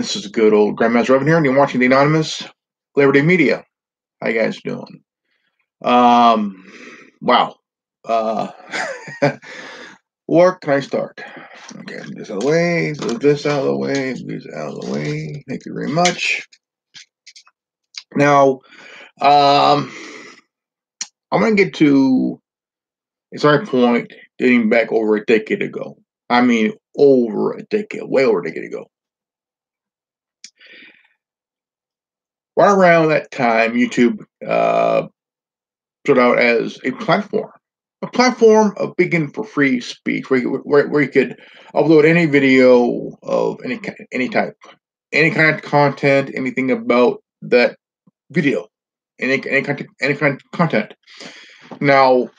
This is good old Grandmaster Revan here, and you're watching the Anonymous Liberty Media. How you guys doing? Wow. Uh, where can I start? Okay, move this out of the way, move this out of the way, move this out of the way. Thank you very much. Now, I'm going to get to a starting point dating back over a decade ago. I mean, over a decade, way over a decade ago. Right around that time, YouTube started out as a platform of beacon for free speech, where you could upload any video of any type, any kind of content, anything about that video, any kind of content. Now,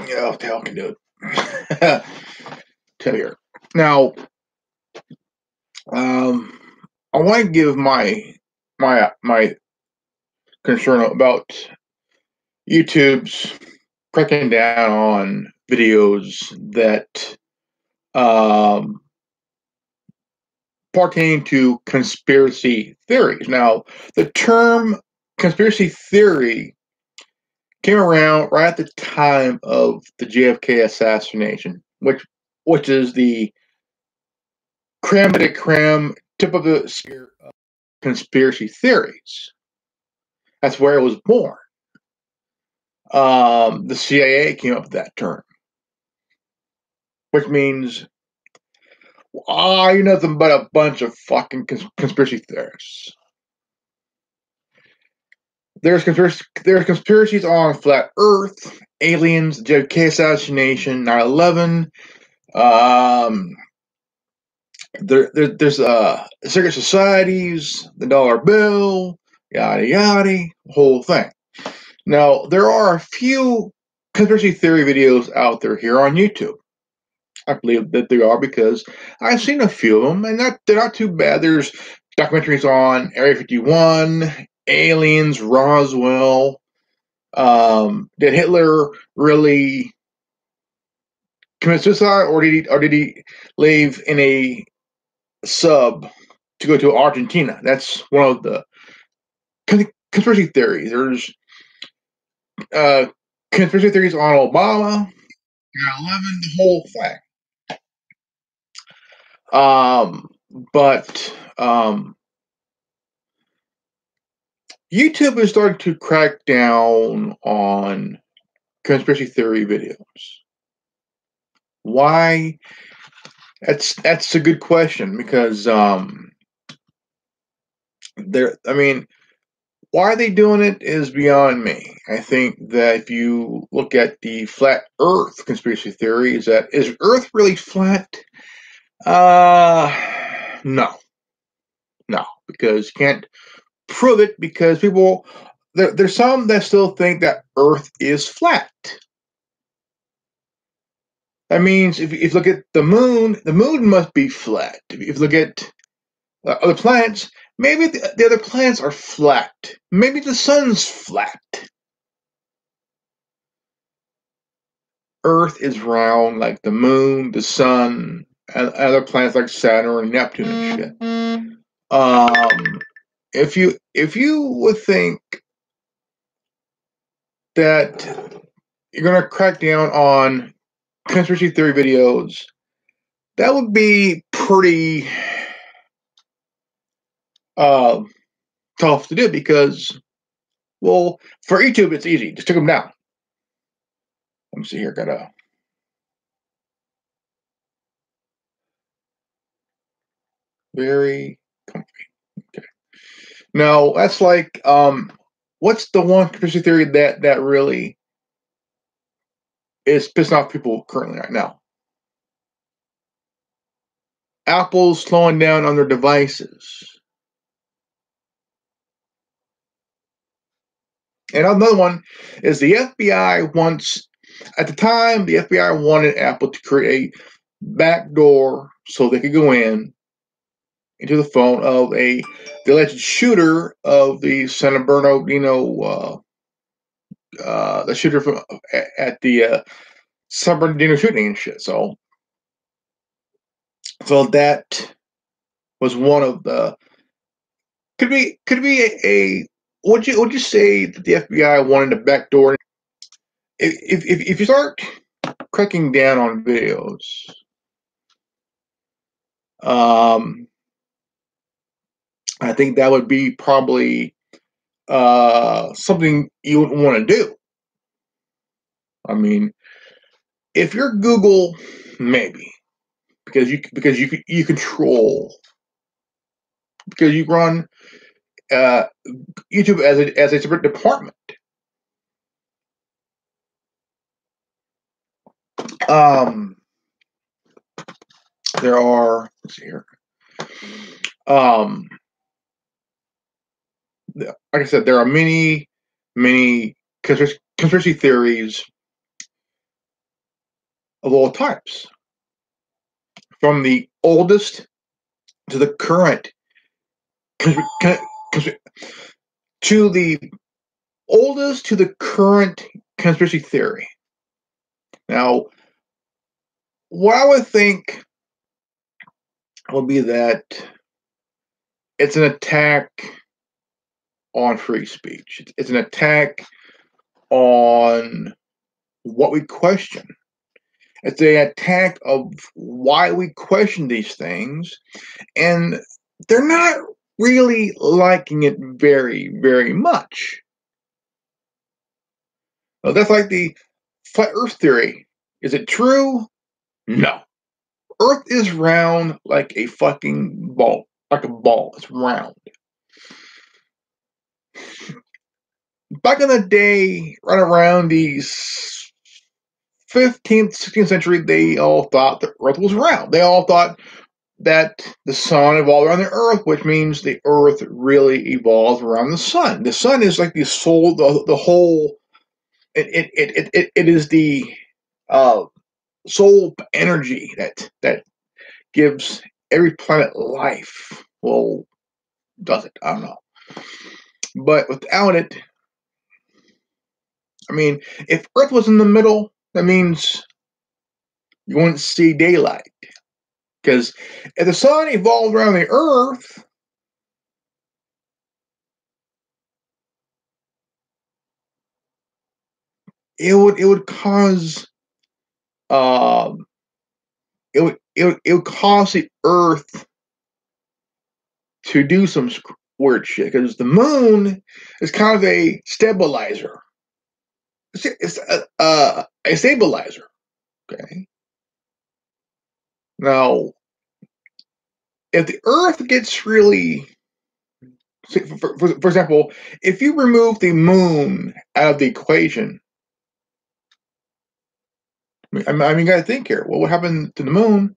yeah, what the hell can do it? Tell here. Now, I want to give my concern about YouTube's cracking down on videos that pertain to conspiracy theories. Now, the term conspiracy theory came around right at the time of the JFK assassination, which is the creme de la creme, tip of the spear of conspiracy theories. That's where it was born. The CIA came up with that term, which means you're nothing but a bunch of fucking conspiracy theorists. There's conspiracies on flat Earth, aliens, JFK assassination, 9/11. There's secret societies, the dollar bill, yada yada, whole thing. Now, there are a few conspiracy theory videos out there here on YouTube. I believe that they are because I've seen a few of them, and they're not too bad. There's documentaries on Area 51, aliens, Roswell. Did Hitler really commit suicide, or did he leave in a sub to go to Argentina? That's one of the conspiracy theories. There's conspiracy theories on Obama, 9/11, the whole thing. But YouTube is starting to crack down on conspiracy theory videos. Why? That's a good question, because why are they doing it is beyond me. I think that if you look at the flat Earth conspiracy theory, is Earth really flat? No, because you can't prove it, because there's some that still think that Earth is flat. That means if you look at the moon must be flat. If you look at other planets, maybe the other planets are flat. Maybe the sun's flat. Earth is round like the moon, the sun, and other planets like Saturn and Neptune and shit. If you would think that you're gonna crack down on conspiracy theory videos, that would be pretty tough to do, because, well, for YouTube it's easy. Just take them down. Let me see here. Gotta very comfy. Okay. Now that's like what's the one conspiracy theory that really is pissing off people currently right now? Apple's slowing down on their devices. And another one is the FBI wants, at the time, the FBI wanted Apple to create a backdoor so they could go into the phone of the alleged shooter of the San Bernardino, the shooter at the San Bernardino shooting and shit. So that was one of the could be a would you say that the FBI wanted to backdoor? If you start cracking down on videos, I think that would be probably something you wouldn't want to do. I mean, if you're Google, maybe because you control, because you run YouTube as a separate department. There are, let's see here. Like I said, there are many conspiracy theories of all types, from the oldest to the current, to the oldest to the current conspiracy theory. Now, what I would think would be that it's an attack on free speech. It's an attack on what we question. It's an attack of why we question these things, and they're not really liking it very, very much. Now, that's like the flat Earth theory. Is it true? No. Earth is round like a fucking ball. Like a ball. It's round. Back in the day, right around the 15th, 16th century, they all thought the Earth was round. They all thought that the sun evolved around the Earth, which means the Earth really evolves around the sun. The sun is like the soul, the whole. It is the soul energy that gives every planet life. Well, does it? I don't know. But without it, I mean, if Earth was in the middle, that means you wouldn't see daylight. Because if the sun evolved around the Earth, it would cause it would cause the Earth to do some weird shit, because the moon is kind of a stabilizer. It's a stabilizer. Okay. Now, if the Earth gets really, for example, if you remove the moon out of the equation, I mean, you got to think here. Well, what happened to the moon?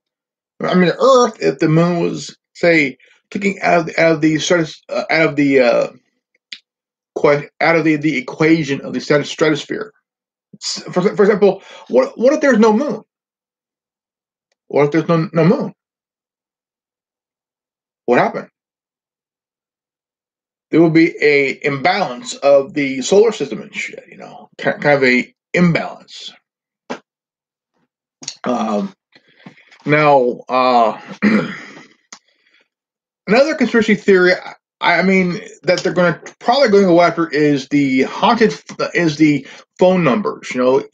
I mean, the Earth, if the moon was, say, taking out of the equation of the stratosphere. For example, what if there's no moon? What if there's no moon? What happened? There will be a imbalance of the solar system and shit. You know, kind of a imbalance. Now, another conspiracy theory, I mean, that they're probably going to go after is the phone numbers. You know,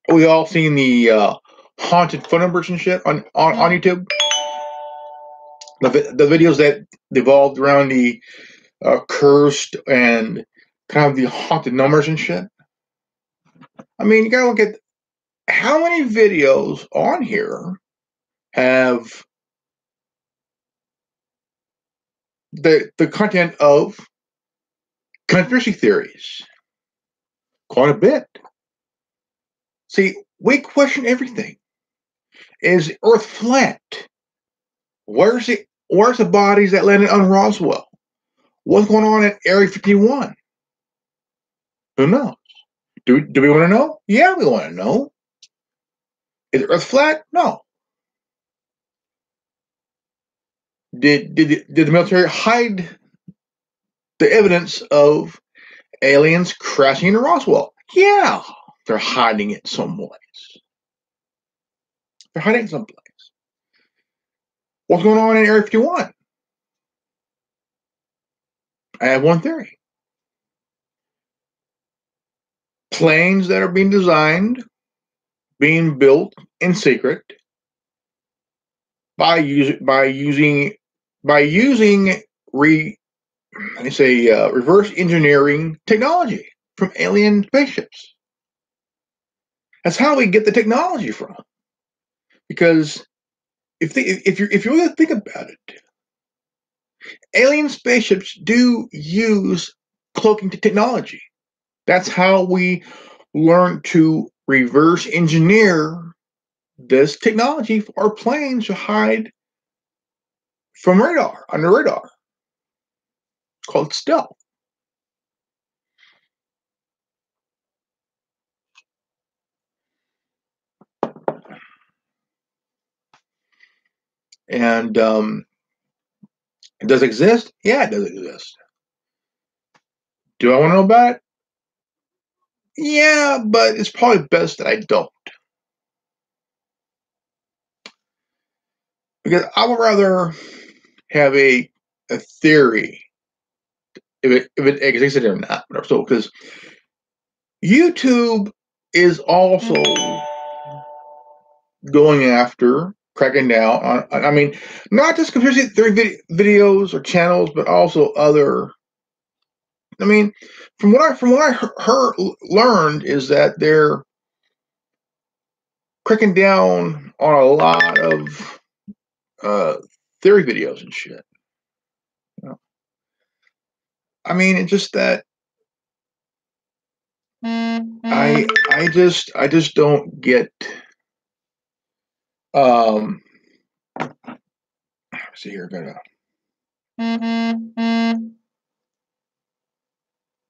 we all seen the haunted phone numbers and shit on YouTube. The videos that evolved around the cursed and kind of the haunted numbers and shit. I mean, you gotta look at how many videos on here have the content of conspiracy theories. Quite a bit. See, we question everything. Is the Earth flat? Where's the bodies that landed on Roswell? What's going on at Area 51? Who knows? Do we want to know? Yeah, we want to know. Is the Earth flat? No. Did the military hide the evidence of aliens crashing into Roswell? Yeah, they're hiding it some ways. They're hiding someplace. What's going on in Area 51? I have one theory. Planes that are being designed, being built in secret by using reverse engineering technology from alien spaceships. That's how we get the technology from. Because if you really think about it, alien spaceships do use cloaking technology. That's how we learn to reverse engineer this technology for our planes to hide from radar, under radar. It's called stealth. And it does exist? Yeah, it does exist. Do I want to know about it? Yeah, but it's probably best that I don't. Because I would rather have a theory if it existed or not. So, because YouTube is also going after cracking down on, I mean, not just conspiracy theory videos or channels, but also other. I mean, from what I learned is that they're cracking down on a lot of theory videos and shit. You know? I mean, it's just that I just don't get. Let's see here, gonna.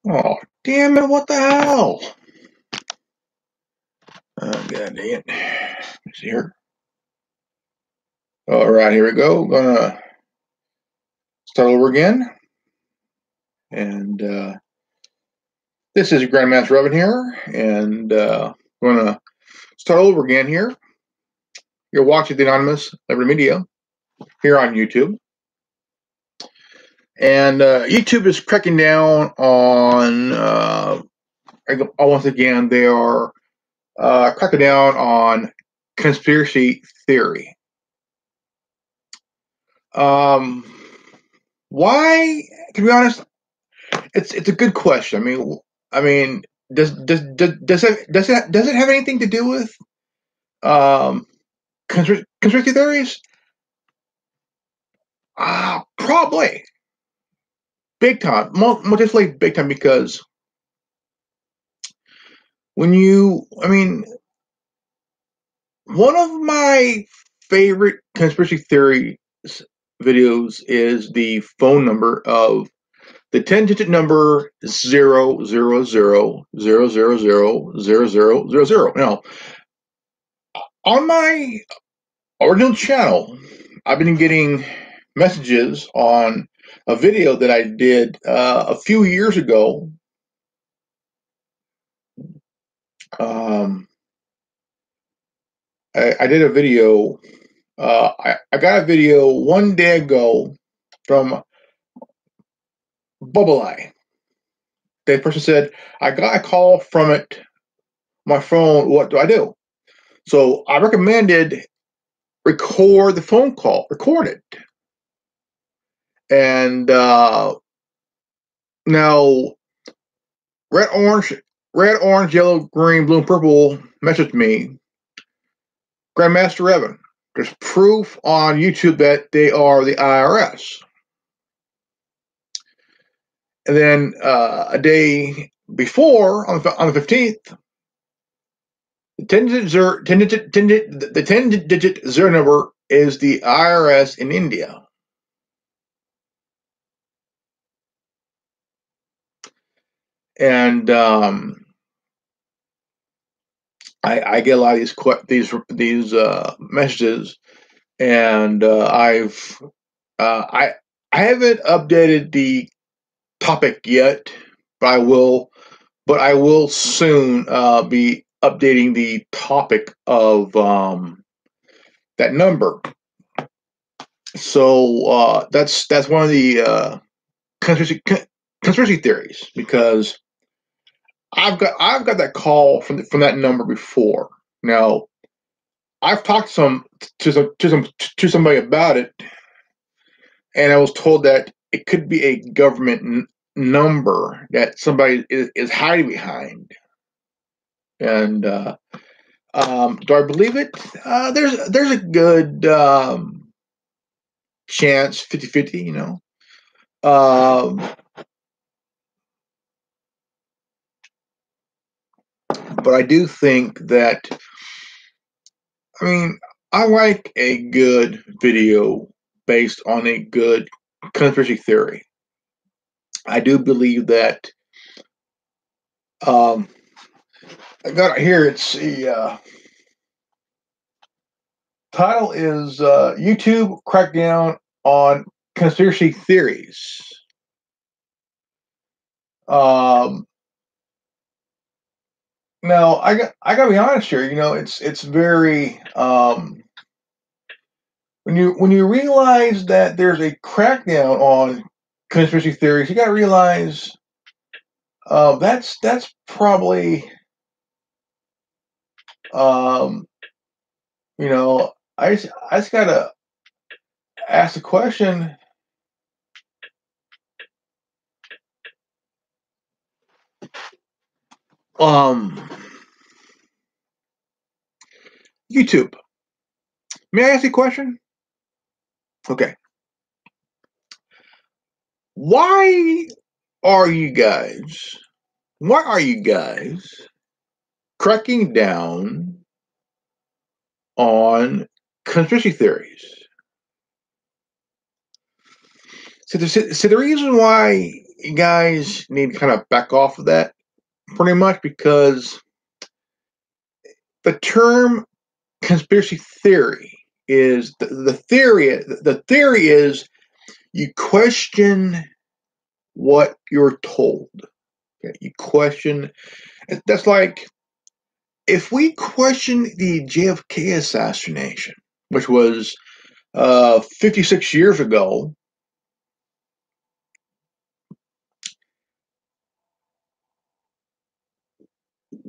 Oh, damn it! What the hell? Oh, God dang it! Let's see here. All right, here we go. Gonna start over again, and this is Grandmaster Evan here, and gonna start over again here. You're watching the Anonymous Liberty Media here on YouTube. And YouTube is cracking down on, once again, they are cracking down on conspiracy theory. Why? To be honest, it's a good question. I mean, does it have anything to do with conspiracy theories? Probably. Big time. Most definitely big time, because when one of my favorite conspiracy theory videos is the phone number of the 10-digit number 00000000000. Now, on my original channel, I've been getting messages on a video that I did a few years ago. I did a video. I got a video one day ago from Bubble Eye. That person said, I got a call from my phone. What do I do? So I recommended record the phone call, record it. And now red, orange, yellow, green, blue, and purple messaged me, Grandmaster Evan. There's proof on YouTube that they are the IRS. And then a day before, on the 15th, the 10-digit zero number is the IRS in India. And I get a lot of these messages, and I haven't updated the topic yet, but I will. But I will soon be updating the topic of that number. So that's one of the conspiracy theories, because I've got that call from that number before. Now, I've talked to somebody about it, and I was told that it could be a government number that somebody is hiding behind. And do I believe it? There's a good chance, 50-50, you know. But I do think that, I mean, I like a good video based on a good conspiracy theory. I do believe that. I got it here. It's the title is YouTube Crackdown on Conspiracy Theories. Now I gotta be honest here. You know, it's very when you realize that there's a crackdown on conspiracy theories, you gotta realize that's probably you know, I just gotta ask the question. YouTube. May I ask you a question? Okay. Why are you guys cracking down on conspiracy theories? So the reason why you guys need to kind of back off of that, pretty much because the term conspiracy theory is the theory is you question what you're told. Okay? You question. That's like if we question the JFK assassination, which was 56 years ago.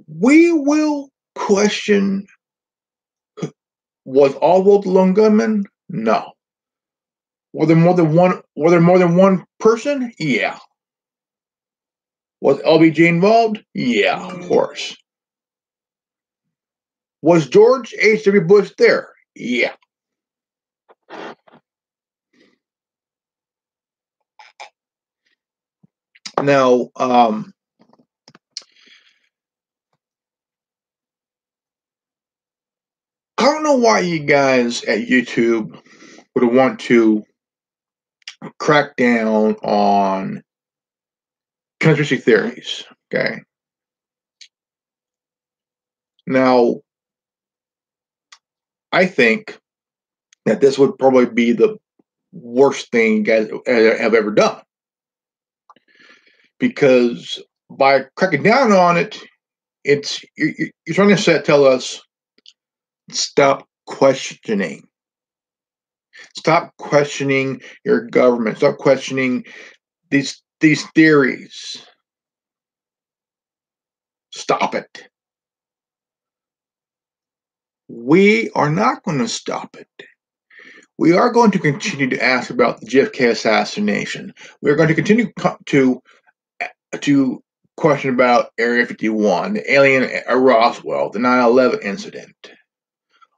We will question, was Oswald the lone gunman? No. Were there more than one person? Yeah. Was LBJ involved? Yeah, of course. Was George H.W. Bush there? Yeah. Now, I don't know why you guys at YouTube would want to crack down on conspiracy theories. Okay. Now, I think that this would probably be the worst thing you guys have ever done, because by cracking down on it, you're trying to tell us stop questioning. Stop questioning your government. Stop questioning these theories. Stop it. We are not going to stop it. We are going to continue to ask about the JFK assassination. We are going to continue to question about Area 51, the alien at Roswell, the 9/11 incident.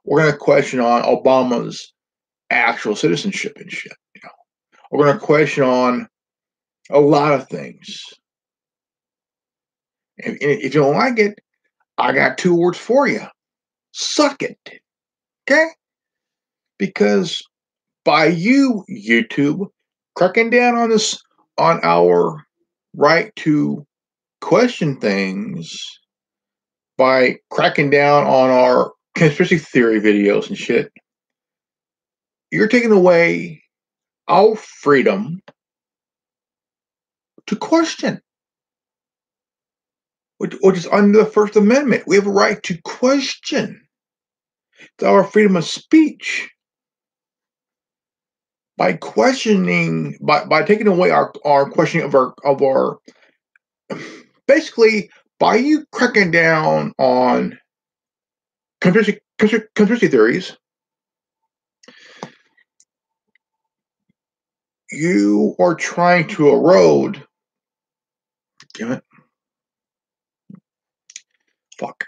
We're going to question on Obama's actual citizenship and shit. You know, we're going to question on a lot of things. If you don't like it, I got 2 words for you: suck it. Okay? Because by you, YouTube, cracking down on this, on our right to question things, by cracking down on our conspiracy theory videos and shit, you're taking away our freedom to question, which is under the First Amendment. We have a right to question. It's our freedom of speech. By questioning, by taking away our questioning of our basically by you cracking down on conspiracy theories, you are trying to erode. Damn it. Fuck.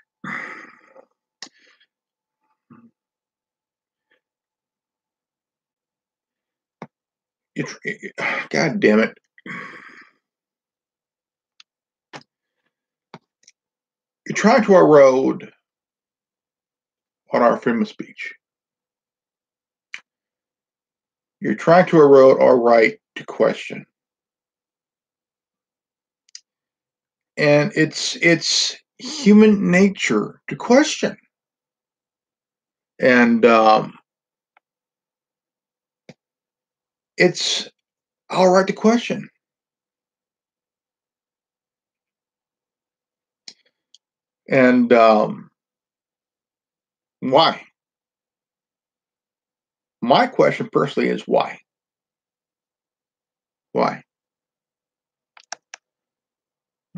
God damn it. You're trying to erode on our freedom of speech. You're trying to erode our right to question. And it's human nature to question. And it's our right to question. And why? My question personally is why? Why?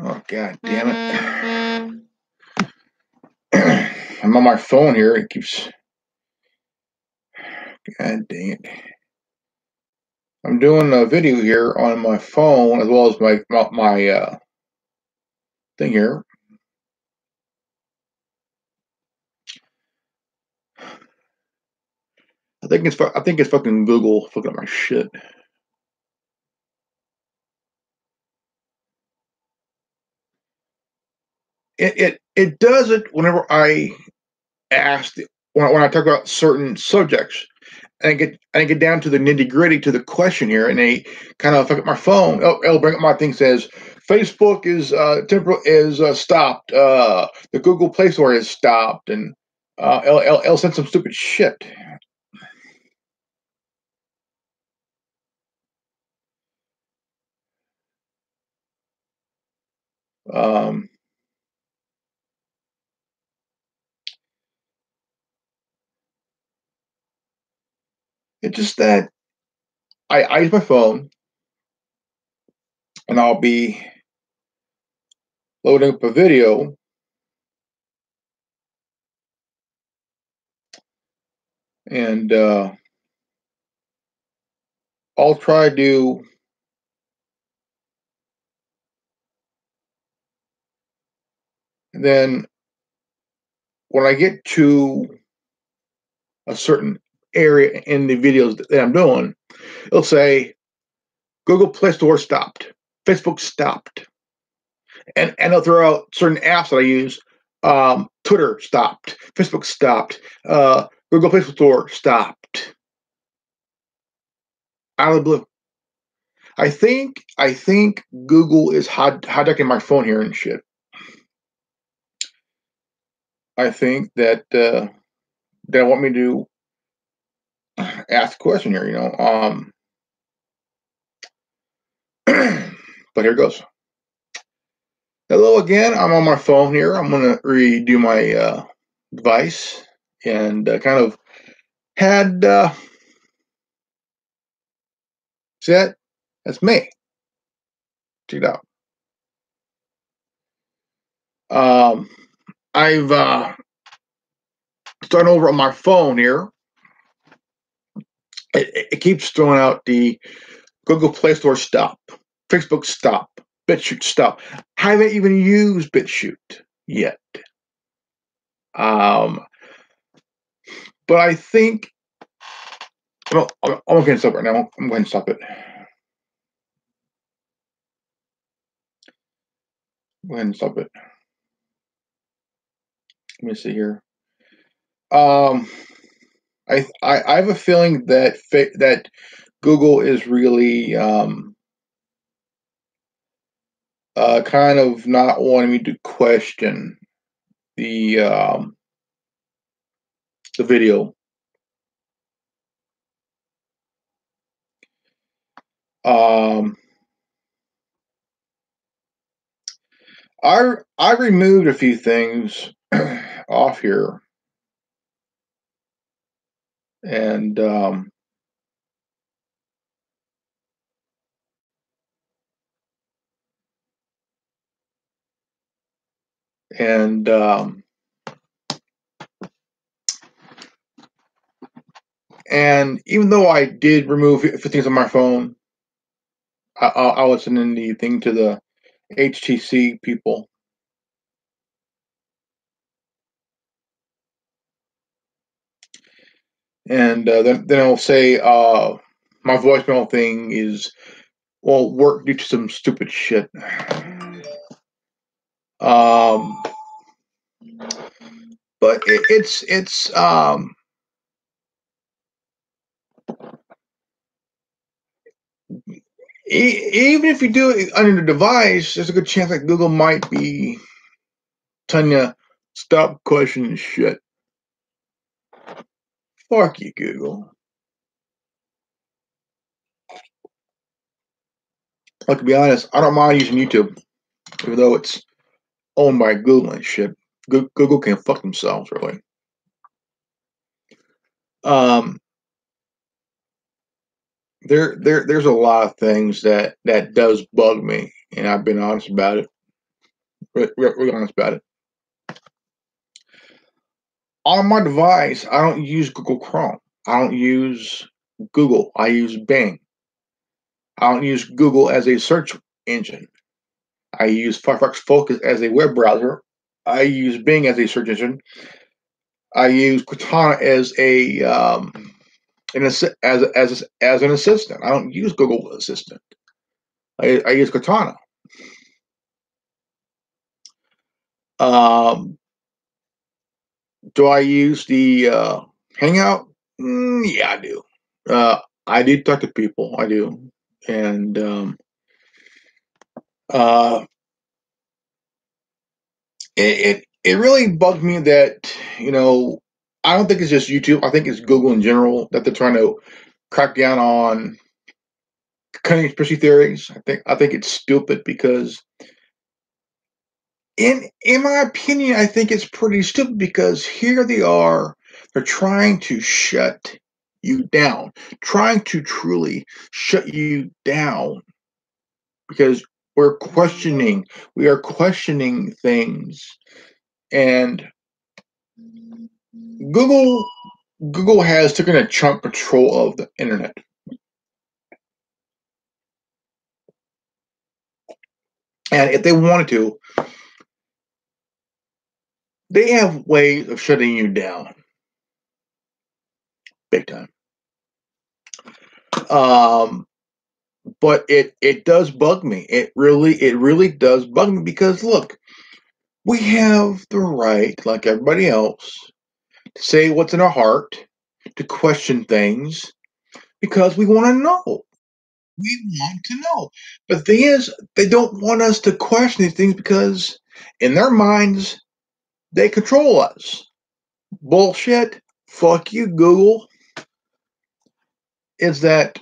Oh, God damn it. I'm on my phone here. It keeps. God dang it. I'm doing a video here on my phone as well as my thing here. I think it's fucking Google fucking up my shit. It does it whenever I ask when I talk about certain subjects. And I get down to the nitty gritty to the question here, and they kind of fuck up my phone. It'll bring up my thing says Facebook is stopped. The Google Play Store is stopped, and it'll send some stupid shit. Um, it's just that I use my phone, and I'll be loading up a video, and I'll try to then when I get to a certain area in the videos that I'm doing, it'll say Google Play Store stopped, Facebook stopped, and it'll throw out certain apps that I use. Twitter stopped, Facebook stopped, Google Play Store stopped. Out of the blue. I think Google is hijacking my phone here and shit. I think that they want me to ask a question here, you know. But here goes. Hello again. I'm on my phone here. I'm gonna redo my device and kind of had see that? That's me. Check it out. I've started over on my phone here. It keeps throwing out the Google Play Store stop, Facebook stop, BitChute stop. I haven't even used BitChute yet. But I think I'm going to stop right now. I'm going to stop it. Go ahead and stop it. Let me see here. I have a feeling that that Google is really kind of not wanting me to question the video. I removed a few things off here. and and and even though I did remove a few things on my phone, I was sending the thing to the HTC people, and then I'll say my voicemail thing is well work due to some stupid shit. Um, but it's even if you do it on your device, there's a good chance that Google might be telling you stop questioning shit. Fuck you, Google. Like to be honest, I don't mind using YouTube, even though it's owned by Google and shit. Google can fuck themselves, really. Um, there's a lot of things that does bug me, and I've been honest about it. Really honest about it. On my device, I don't use Google Chrome. I don't use Google. I use Bing. I don't use Google as a search engine. I use Firefox Focus as a web browser. I use Bing as a search engine. I use Cortana as as an assistant. I don't use Google Assistant. I use Cortana. Um, do I use the Hangout? Yeah, I do. I do talk to people. I do, and uh, it really bugged me that I don't think it's just YouTube. I think it's Google in general that they're trying to crack down on conspiracy theories. I think it's stupid because in my opinion, I think it's pretty stupid because here they are, they're trying to shut you down, trying to truly shut you down because we are questioning things, and Google Google has taken a chunk control of the internet. And if they wanted to, they have ways of shutting you down big time. Um, but it does bug me. It really does bug me because look, we have the right, like everybody else, to say what's in our heart, to question things because we want to know. We want to know. But the thing is, they don't want us to question these things because in their minds they control us. Bullshit. Fuck you, Google. Is that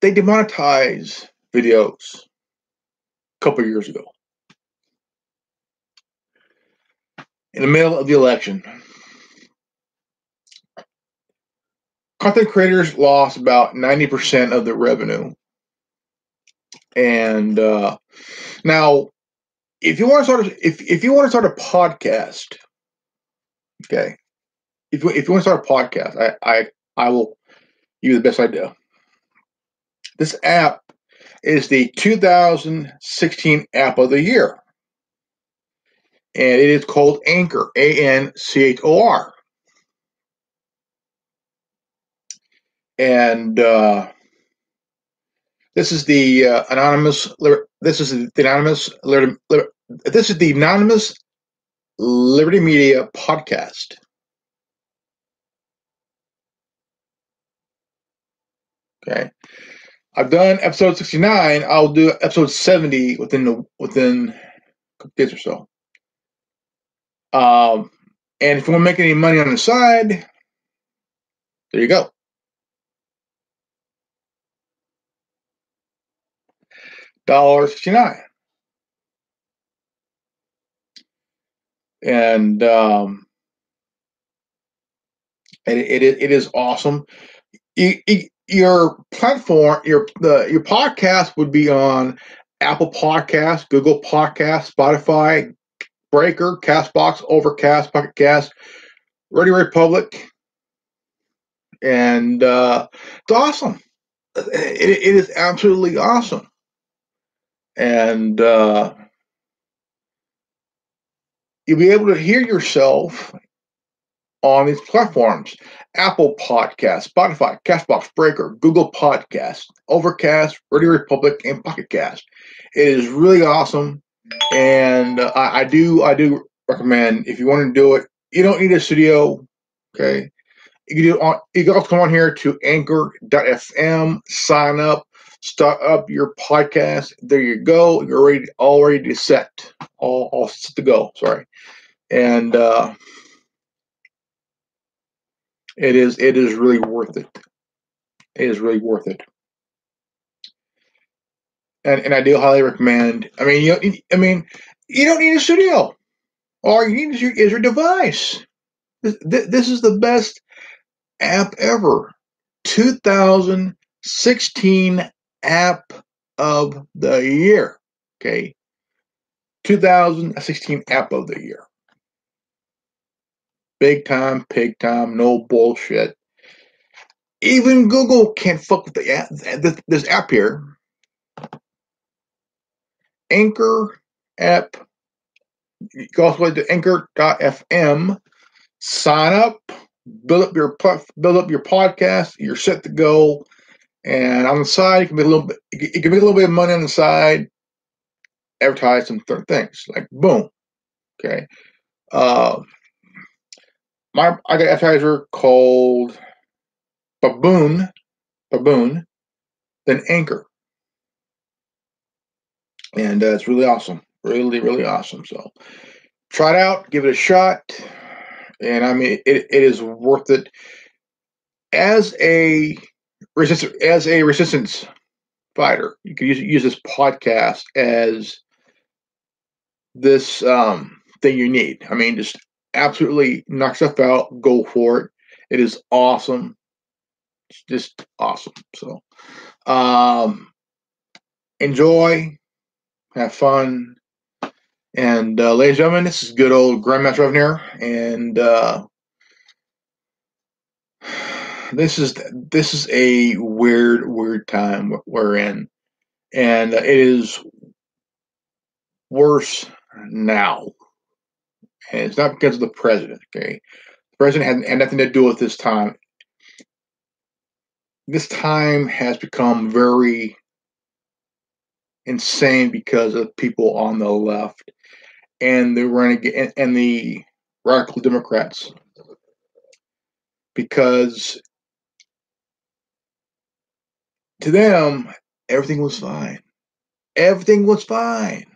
they demonetized videos a couple years ago in the middle of the election. Content creators lost about 90% of their revenue. And now, if you want to start a podcast, okay, if you want to start a podcast, I will give you the best idea. This app is the 2016 app of the year, and it is called Anchor, Anchor. And this is the anonymous. This is the anonymous. This is the anonymous Liberty Media podcast. Okay, I've done episode 69. I'll do episode 70 within a couple days or so. And if you want to make any money on the side, there you go. $1.69. And and it is awesome. Your platform, your podcast would be on Apple Podcasts, Google Podcasts, Spotify, Breaker, Castbox, Overcast, Pocket Cast, Radio Republic, and it's awesome. It is absolutely awesome, and you'll be able to hear yourself on these platforms: Apple Podcasts, Spotify, Castbox, Breaker, Google Podcasts, Overcast, Radio Republic, and Pocket Cast. It is really awesome, and I do recommend, if you want to do it. You don't need a studio, okay? You can also come on here to Anchor.fm, sign up, start up your podcast. There you go. You're already set, all set to go. Sorry, and it is really worth it. It is really worth it, and I do highly recommend. I mean, you don't need a studio. All you need is your device. This is the best app ever. 2016 app of the year. Okay. 2016 app of the year. Big time, pig time, no bullshit. Even Google can't fuck with the app, this app here. Anchor app. You can also go to Anchor.fm. Sign up, build up your podcast. You're set to go. And on the side, you can make a little bit. You can make a little bit of money on the side. Advertise some certain things, like boom. Okay. I got an advertiser called Baboon, then Anchor, and it's really awesome, really awesome. So try it out, give it a shot, and I mean it is worth it. As a resistance fighter, you can use this podcast as this thing you need. I mean, just absolutely knock stuff out. Go for it. It is awesome. It's just awesome. So, enjoy, have fun, and ladies and gentlemen, this is good old Grandmaster Revan here, and this is a weird time we're in, and it is worse now. And it's not because of the president, okay? The president had nothing to do with this time. This time has become very insane because of people on the left and the renegade and the radical Democrats. Because to them, everything was fine. Everything was fine.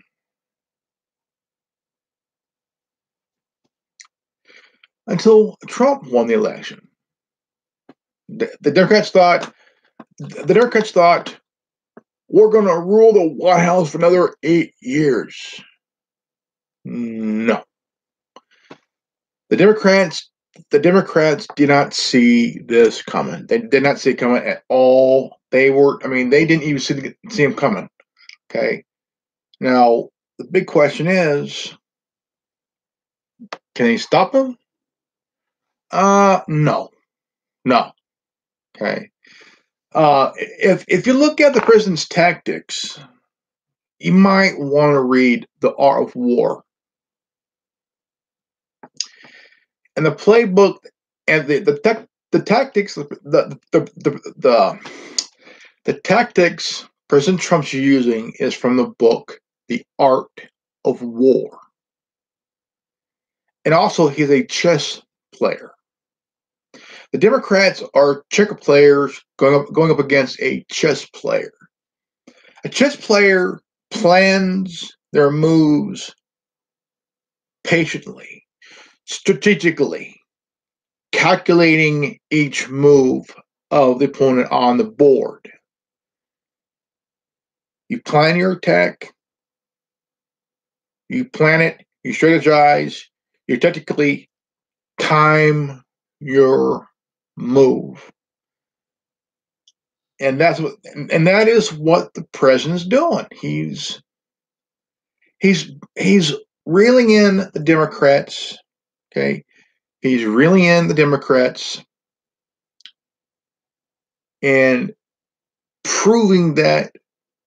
Until Trump won the election. The Democrats thought we're going to rule the White House for another 8 years. No. The Democrats did not see this coming. They did not see it coming at all. They didn't even see him coming. Okay. Now, the big question is, can they stop him? No. Okay. If you look at the president's tactics, you might want to read The Art of War. And the playbook and the tactics, the tactics President Trump's using is from the book The Art of War. And also, he's a chess player. The Democrats are checker players going up against a chess player. A chess player plans their moves patiently, strategically, calculating each move of the opponent on the board. You plan your attack, you plan it, you strategize, you tactically time your move. And that is what the president's doing. He's reeling in the Democrats. Okay, he's reeling in the Democrats and proving that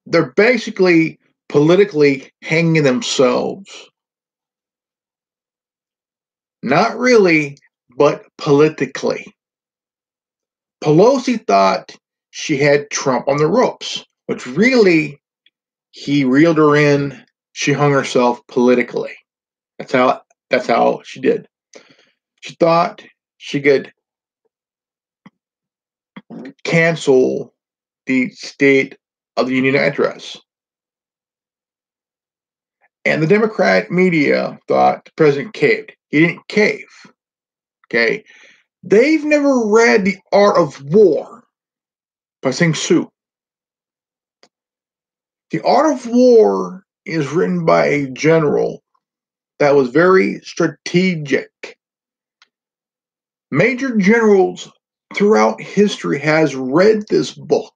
they're basically politically hanging themselves. Not really, but politically. Pelosi thought she had Trump on the ropes, which really, he reeled her in. She hung herself politically. That's how she did. She thought she could cancel the State of the Union address. And the Democrat media thought the president caved. He didn't cave. Okay? They've never read The Art of War by Sun Tzu. The Art of War is written by a general that was very strategic. Major generals throughout history have read this book.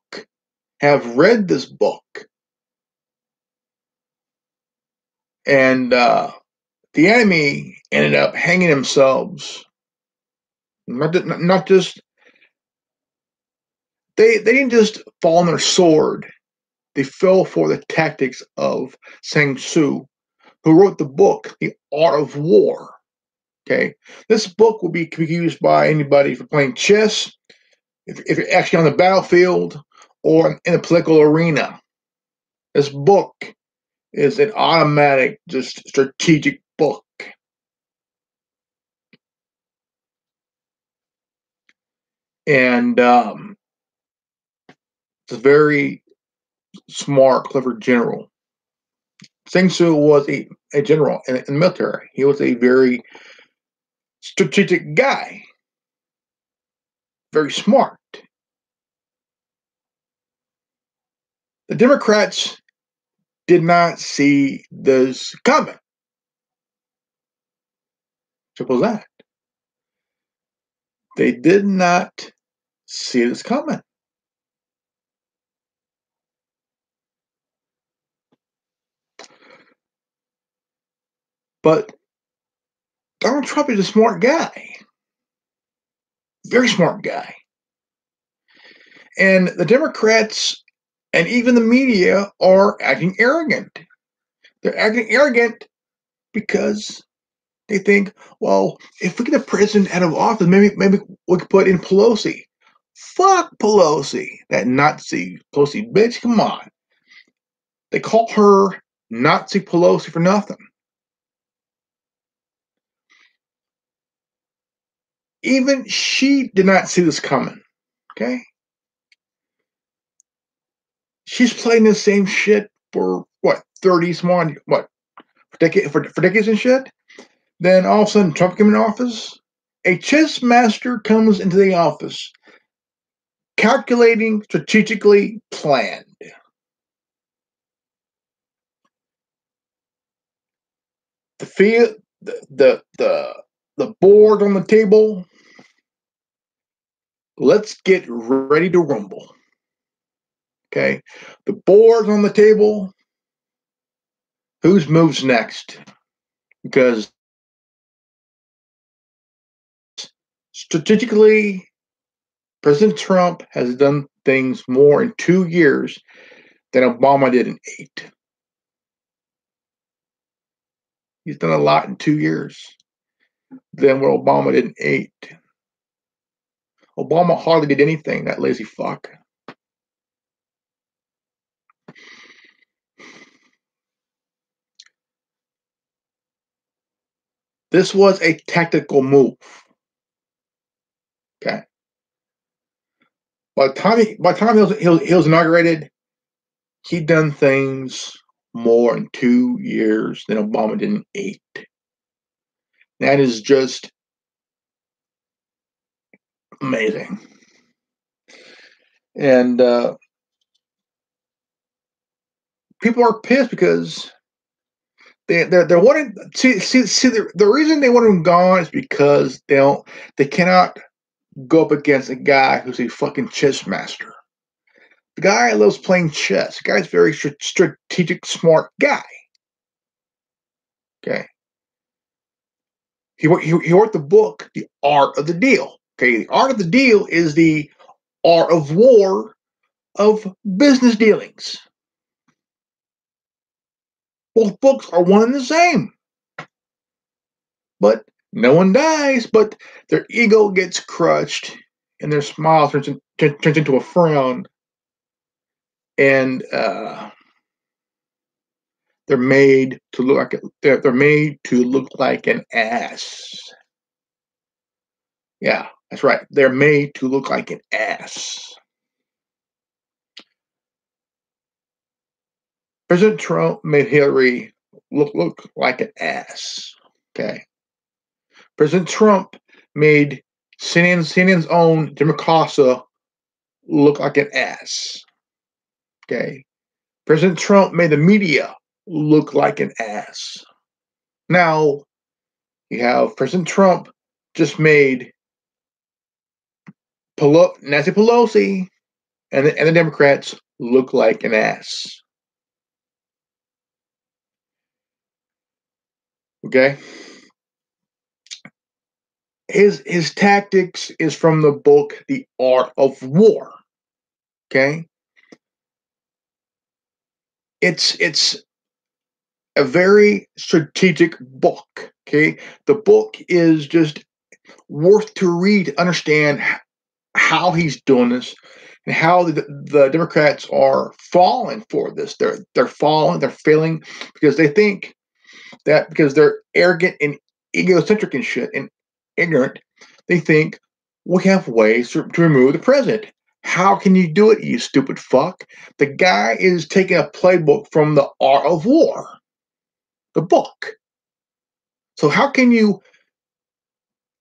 And the enemy ended up hanging themselves. Not just they didn't just fall on their sword. They fell for the tactics of Sun Tzu, who wrote the book The Art of War. Okay, this book will be used by anybody for playing chess, if you're actually on the battlefield, or in the political arena. This book is an automatic, just strategic book. And it's a very smart, clever general. Sun Tzu was a general in the military. He was a very strategic guy, very smart. The Democrats did not see this coming. Simple as that. They did not see this coming. But Donald Trump is a smart guy. Very smart guy. And the Democrats and even the media are acting arrogant. They're acting arrogant because they think, well, if we get the president out of office, maybe we could put in Pelosi. Fuck Pelosi, that Nazi Pelosi bitch. Come on. They call her Nazi Pelosi for nothing. Even she did not see this coming. Okay? She's playing the same shit for what, 30 some odd, what, for decades and shit? Then all of a sudden Trump came in office. A chess master comes into the office, calculating, strategically planned. The board on the table. Let's get ready to rumble. Okay, the board on the table. Whose moves next? Because strategically, President Trump has done things more in 2 years than Obama did in 8. He's done a lot in 2 years than what Obama did in 8. Obama hardly did anything, that lazy fuck. This was a tactical move. Okay. By the time he was inaugurated, he'd done things more in 2 years than Obama did in 8. That is just amazing. And people are pissed because they're wanting see the reason they want him gone is because they cannot go up against a guy who's a fucking chess master. The guy loves playing chess. The guy's a very strategic, smart guy. Okay. He wrote the book, The Art of the Deal. Okay. The Art of the Deal is the art of war of business dealings. Both books are one and the same. But no one dies, but their ego gets crushed and their smile turns into a frown. And they're made to look like they're made to look like an ass. Yeah, that's right. They're made to look like an ass. President Trump made Hillary look like an ass. Okay. President Trump made CNN's own Democrasa look like an ass. Okay. President Trump made the media look like an ass. Now, you have President Trump just made Nancy Pelosi and the Democrats look like an ass. Okay? His tactics is from the book The Art of War. Okay? It's a very strategic book. Okay? The book is just worth to read to understand how he's doing this and how the Democrats are falling for this. They're falling, they're failing because they think that because they're arrogant and egocentric and shit and ignorant, they think we have ways to remove the president. How can you do it, you stupid fuck? The guy is taking a playbook from The Art of War, the book. So how can you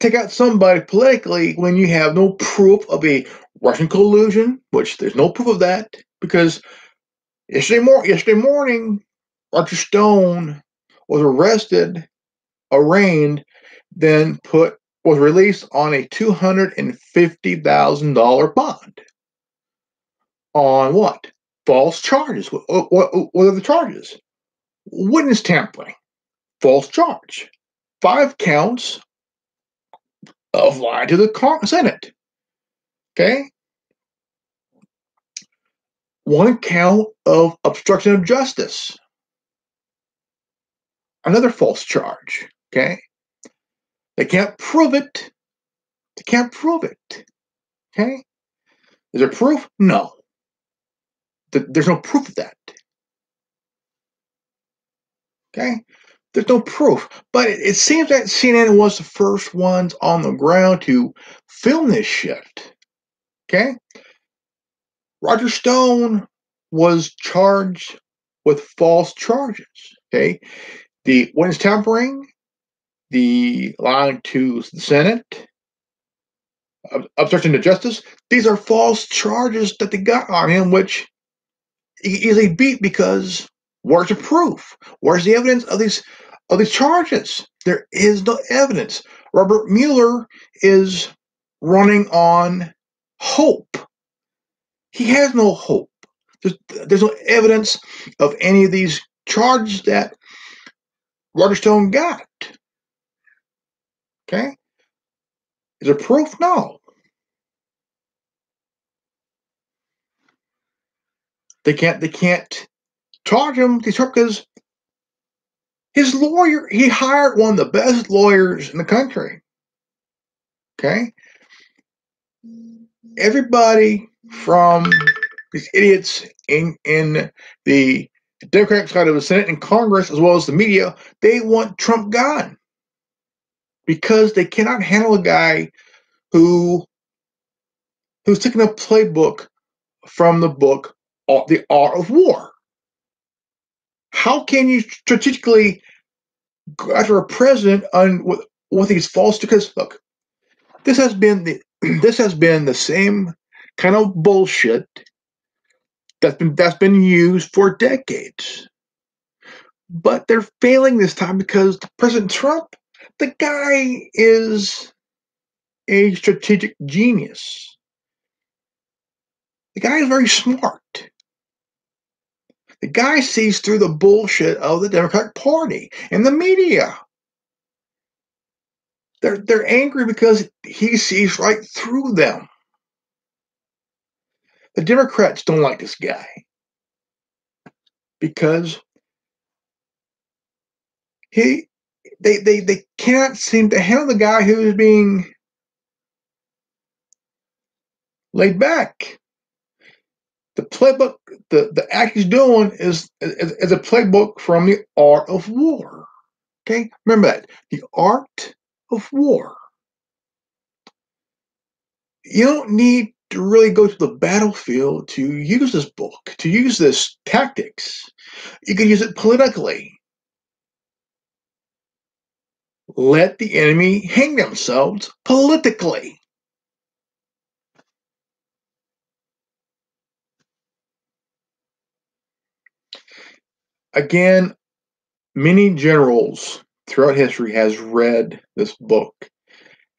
take out somebody politically when you have no proof of a Russian collusion, which there's no proof of that, because yesterday morning, Roger Stone was arrested, arraigned, then was released on a $250,000 bond. On what? False charges. What are the charges? Witness tampering. False charge. 5 counts of lying to the Senate. Okay? 1 count of obstruction of justice. Another false charge. Okay? They can't prove it. They can't prove it. Okay? Is there proof? No. There's no proof of that. Okay? There's no proof. But it seems that CNN was the first ones on the ground to film this shit. Okay? Roger Stone was charged with false charges. Okay? The witness tampering, the lying to the Senate, obstruction to justice, these are false charges that they got on him, which is a beat because where's the proof? Where's the evidence of these charges? There is no evidence. Robert Mueller is running on hope. He has no hope. There's no evidence of any of these charges that Roger Stone got. Okay? Is there proof? No. They can't charge him because his lawyer, he hired one of the best lawyers in the country. Okay? Everybody from these idiots in the Democratic side of the Senate and Congress, as well as the media, they want Trump gone because they cannot handle a guy who's taking a playbook from the book The Art of War. How can you strategically go after a president with these false? Because look, this has been the same kind of bullshit that's been used for decades. But they're failing this time because President Trump, the guy is a strategic genius. The guy is very smart. The guy sees through the bullshit of the Democratic Party and the media. They're angry because he sees right through them. The Democrats don't like this guy because they cannot seem to handle the guy who is being laid back. The playbook, the act he's doing is a playbook from the art of war. Okay, remember that, the art of war. You don't need to really go to the battlefield to use this book, to use this tactics. You can use it politically. Let the enemy hang themselves politically. Again, many generals throughout history has read this book,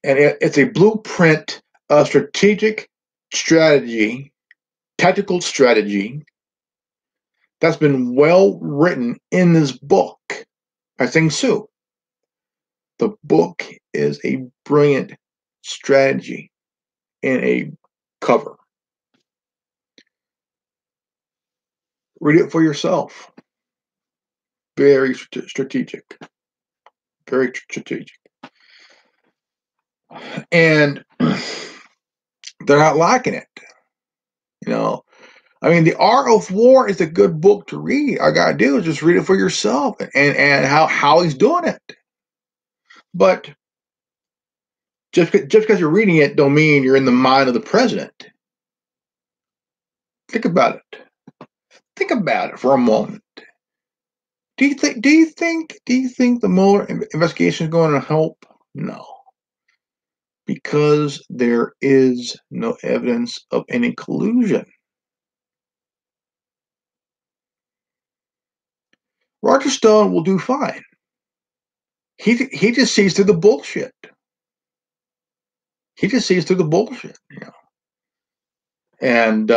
and it's a blueprint of strategic strategy, tactical strategy, that's been well written in this book by Sun Tzu. The book is a brilliant strategy in a cover. Read it for yourself. Very strategic. Very strategic. And they're not liking it. You know, I mean, The Art of War is a good book to read. All you gotta do is just read it for yourself and how he's doing it. But just because you're reading it don't mean you're in the mind of the president. Think about it. Think about it for a moment. Do you think the Mueller investigation is going to help? No. Because there is no evidence of any collusion. Roger Stone will do fine. He just sees through the bullshit. He just sees through the bullshit, you know. And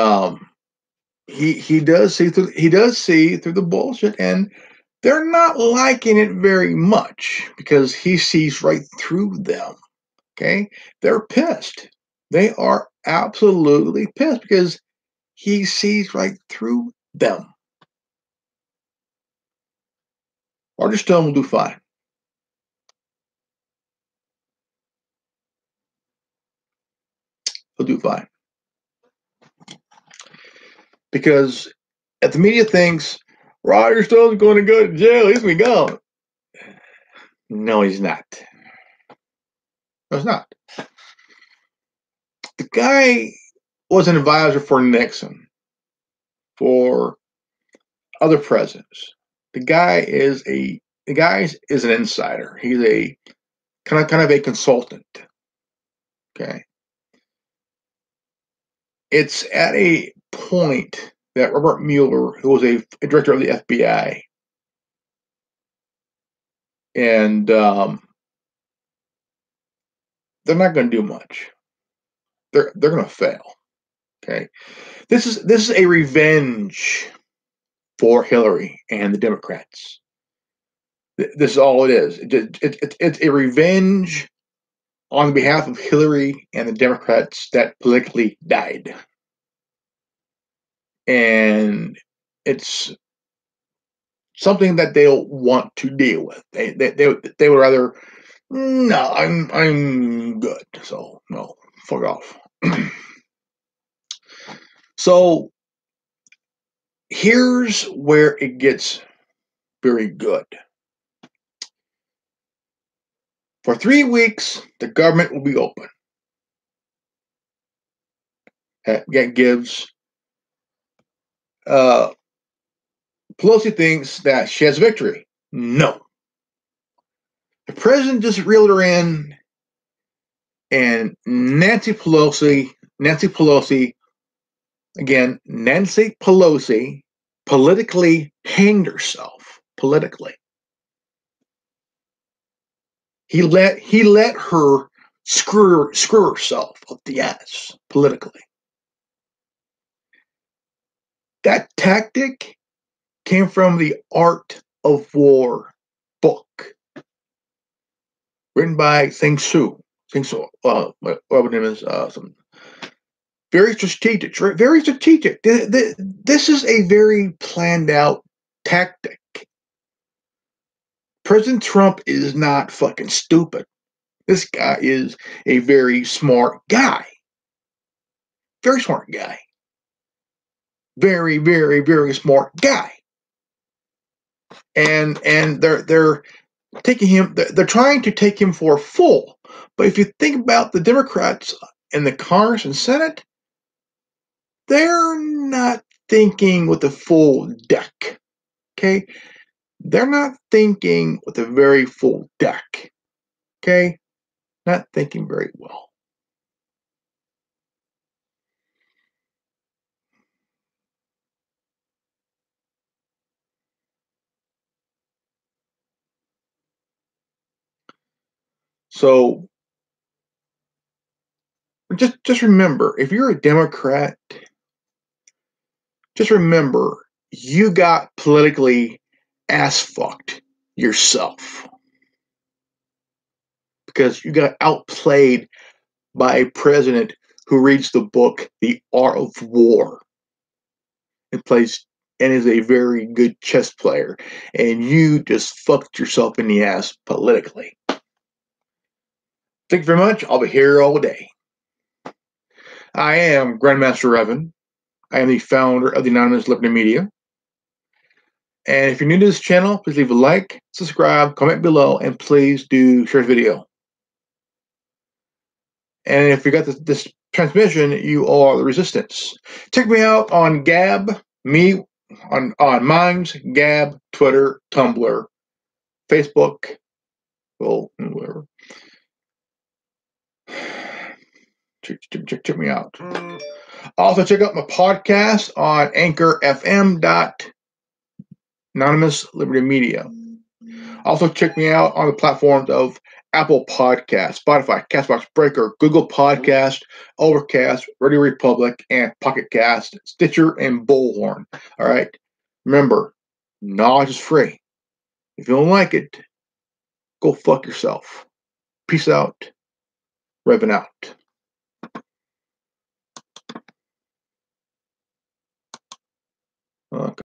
he does see through the bullshit, and they're not liking it very much because he sees right through them. Okay, they're pissed. They are absolutely pissed because he sees right through them. Roger Stone will do fine. He'll do fine. Because if the media thinks Roger Stone's going to go to jail, he's going to be gone. No, he's not. No, he's not. The guy was an advisor for Nixon, for other presidents. The guy is an insider. He's a kind of a consultant. Okay. It's at a point that Robert Mueller, who was a director of the FBI, and they're not going to do much. They're going to fail. Okay, this is a revenge for Hillary and the Democrats. This is all it is. It's a revenge on behalf of Hillary and the Democrats that politically died. And it's something that they'll want to deal with. They would rather, no, I'm good. So no, fuck off. So here's where it gets very good. For 3 weeks, the government will be open. That gives Pelosi thinks that she has victory. No. The president just reeled her in, and Nancy Pelosi politically hanged herself. Politically. He let her screw herself up the ass politically. That tactic came from the Art of War book, written by Sing Su. What her name is? Very strategic. Very strategic. This is a very planned out tactic. President Trump is not fucking stupid. This guy is a very smart guy. Very smart guy. Very, very, very smart guy. And they're taking him. They're trying to take him for a fool. But if you think about the Democrats in the Congress and Senate, they're not thinking with a full deck. Okay, they're not thinking with a very full deck. Okay, not thinking very well. So just remember, if you're a Democrat, just remember you got politically ass fucked yourself because you got outplayed by a president who reads the book The Art of War and plays and is a very good chess player, and you just fucked yourself in the ass politically. Thank you very much. I'll be here all day. I am Grandmaster Revan. I am the founder of the Anonymous Liberty Media. And if you're new to this channel, please leave a like, subscribe, comment below, and please do share this video. And if you got this transmission, you are the resistance. Check me out on Gab, me on Minds, Gab, Twitter, Tumblr, Facebook, well, whatever. Check me out. Also, check out my podcast on Anchor FM. Anonymous Liberty Media. Also, check me out on the platforms of Apple Podcasts, Spotify, Castbox Breaker, Google Podcast, Overcast, Radio Republic, and Pocket Cast, Stitcher, and Bullhorn. All right. Remember, knowledge is free. If you don't like it, go fuck yourself. Peace out. Revan out. Okay.